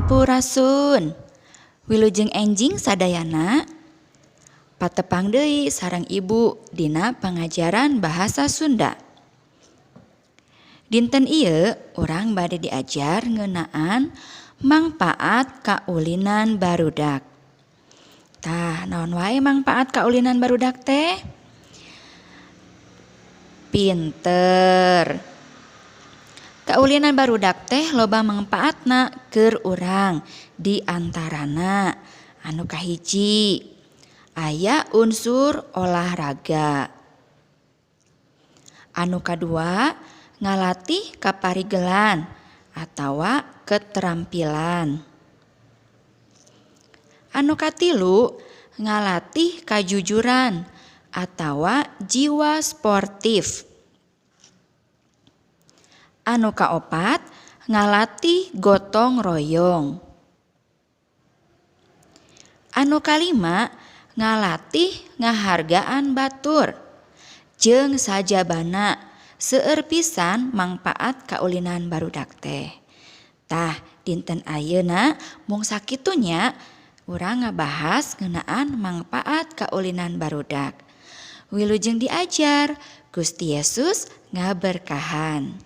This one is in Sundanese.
Sampurasun. Wilujeng enjing sadayana patepang deui sareng ibu dina pangajaran bahasa Sunda. Dinten ieu urang bade diajar ngeunaan mangpaat kaulinan barudak. Tah, naon wae mangpaat kaulinan barudak teh? Pinter. Kaulinan barudak teh loba mangpaatna keur urang, di antarana anu kahiji aya unsur olahraga. Anu kadua ngalatih kaparigelan atawa keterampilan. Anu katilu ngalatih kajujuran atawa jiwa sportif. Anu kaopat ngalatih gotong royong. Anu kalima ngalatih ngahargaan batur. Jeung sajabana seueur pisan mangpaat kaulinan barudak teh. Tah, dinten ayeuna mung sakitunya urang ngabahas ngeunaan mangpaat kaulinan barudak. Wilujeng diajar, Gusti Yesus ngaberkahan.